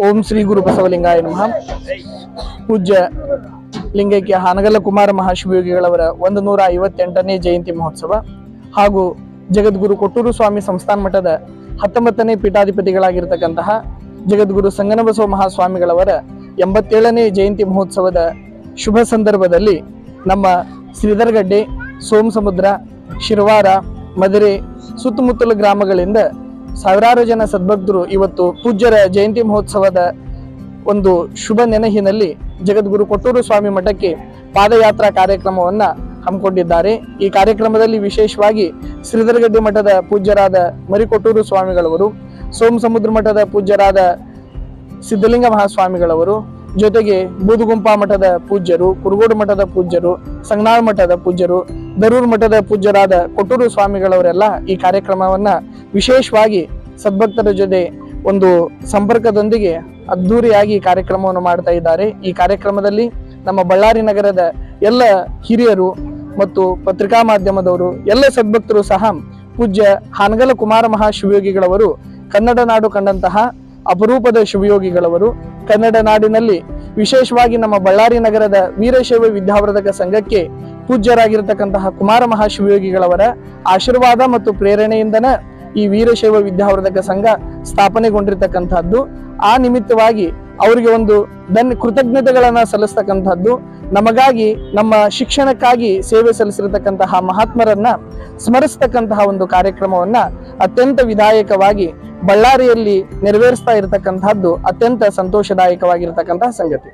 ಓಂ ಶ್ರೀ ಗುರು ಬಸವಲಿಂಗಾಯ ನಮಃ. ಪೂಜ್ಯ ಲಿಂಗೈಕ್ಯ ಹಾನಗಲ್ಲ ಕುಮಾರ ಮಹಾಶಿವಯೋಗಿಗಳವರ 158ನೇ ಜಯಂತಿ ಮಹೋತ್ಸವ ಹಾಗೂ ಜಗದ್ಗುರು ಕೊಟ್ಟೂರು ಸ್ವಾಮಿ ಸಂಸ್ಥಾನ ಮಠದ 19ನೇ ಪೀಠಾಧಿಪತಿಗಳಾಗಿರ್ತಕ್ಕಂತಹ ಜಗದ್ಗುರು ಸಂಗನಬಸವ ಮಹಾಸ್ವಾಮಿಗಳವರ 87ನೇ ಜಯಂತಿ ಮಹೋತ್ಸವದ ಶುಭ ಸಂದರ್ಭದಲ್ಲಿ ನಮ್ಮ ಶ್ರೀಧರಗಡ್ಡೆ, ಸೋಮಸಮುದ್ರ, ಶಿರವಾರ, ಮಧುರೆ ಸುತ್ತಮುತ್ತಲ ಗ್ರಾಮಗಳಿಂದ ಸಾವಿರಾರು ಜನ ಸದ್ಭಕ್ತರು ಇವತ್ತು ಪೂಜ್ಯರ ಜಯಂತಿ ಮಹೋತ್ಸವದ ಒಂದು ಶುಭ ನೆನಹಿನಲ್ಲಿ ಜಗದ್ಗುರು ಕೊಟ್ಟೂರು ಸ್ವಾಮಿ ಮಠಕ್ಕೆ ಪಾದಯಾತ್ರಾ ಕಾರ್ಯಕ್ರಮವನ್ನ ಹಮ್ಮಿಕೊಂಡಿದ್ದಾರೆ. ಈ ಕಾರ್ಯಕ್ರಮದಲ್ಲಿ ವಿಶೇಷವಾಗಿ ಶ್ರೀಧರಗಡ್ಡೆ ಮಠದ ಪೂಜ್ಯರಾದ ಮರಿಕೊಟ್ಟೂರು ಸ್ವಾಮಿಗಳವರು, ಸೋಮಸಮುದ್ರ ಮಠದ ಪೂಜ್ಯರಾದ ಸಿದ್ಧಲಿಂಗ ಮಹಾಸ್ವಾಮಿಗಳವರು, ಜೊತೆಗೆ ಬೂದುಗುಂಪಾ ಮಠದ ಪೂಜ್ಯರು, ಕುರುಗೋಡು ಮಠದ ಪೂಜ್ಯರು, ಸಂಗನಾಳ ಮಠದ ಪೂಜ್ಯರು, ದರೂರ್ ಮಠದ ಪೂಜ್ಯರಾದ ಕೊಟ್ಟೂರು ಸ್ವಾಮಿಗಳವರೆಲ್ಲ ಈ ಕಾರ್ಯಕ್ರಮವನ್ನ ವಿಶೇಷವಾಗಿ ಸದ್ಭಕ್ತರ ಜೊತೆ ಒಂದು ಸಂಪರ್ಕದೊಂದಿಗೆ ಅದ್ಧೂರಿಯಾಗಿ ಕಾರ್ಯಕ್ರಮವನ್ನು ಮಾಡ್ತಾ ಇದ್ದಾರೆ. ಈ ಕಾರ್ಯಕ್ರಮದಲ್ಲಿ ನಮ್ಮ ಬಳ್ಳಾರಿ ನಗರದ ಎಲ್ಲ ಹಿರಿಯರು ಮತ್ತು ಪತ್ರಿಕಾ ಮಾಧ್ಯಮದವರು ಎಲ್ಲ ಸದ್ಭಕ್ತರು ಸಹ ಪೂಜ್ಯ ಹಾನಗಲ್ಲ ಕುಮಾರ ಮಹಾಶಿವಯೋಗಿಗಳವರು ಕನ್ನಡ ನಾಡು ಕಂಡಂತಹ ಅಪರೂಪದ ಶಿವಯೋಗಿಗಳವರು. ಕನ್ನಡ ನಾಡಿನಲ್ಲಿ ವಿಶೇಷವಾಗಿ ನಮ್ಮ ಬಳ್ಳಾರಿ ನಗರದ ವೀರಶೈವ ವಿದ್ಯಾವರ್ಧಕ ಸಂಘಕ್ಕೆ ಪೂಜ್ಯರಾಗಿರ್ತಕ್ಕಂತಹ ಕುಮಾರ ಮಹಾಶಿವಯೋಗಿಗಳವರ ಆಶೀರ್ವಾದ ಮತ್ತು ಪ್ರೇರಣೆಯಿಂದನ ಈ ವೀರಶೈವ ವಿದ್ಯಾವರ್ಧಕ ಸಂಘ ಸ್ಥಾಪನೆಗೊಂಡಿರ್ತಕ್ಕಂಥದ್ದು. ಆ ನಿಮಿತ್ತವಾಗಿ ಅವರಿಗೆ ಒಂದು ಕೃತಜ್ಞತೆಗಳನ್ನ ಸಲ್ಲಿಸ್ತಕ್ಕಂಥದ್ದು, ನಮಗಾಗಿ ನಮ್ಮ ಶಿಕ್ಷಣಕ್ಕಾಗಿ ಸೇವೆ ಸಲ್ಲಿಸಿರತಕ್ಕಂತಹ ಮಹಾತ್ಮರನ್ನ ಸ್ಮರಿಸ್ತಕ್ಕಂತಹ ಒಂದು ಕಾರ್ಯಕ್ರಮವನ್ನ ಅತ್ಯಂತ ವಿಧಾಯಕವಾಗಿ ಬಳ್ಳಾರಿಯಲ್ಲಿ ನೆರವೇರಿಸ್ತಾ ಇರತಕ್ಕಂತಹದ್ದು ಅತ್ಯಂತ ಸಂತೋಷದಾಯಕವಾಗಿರ್ತಕ್ಕಂತಹ ಸಂಗತಿ.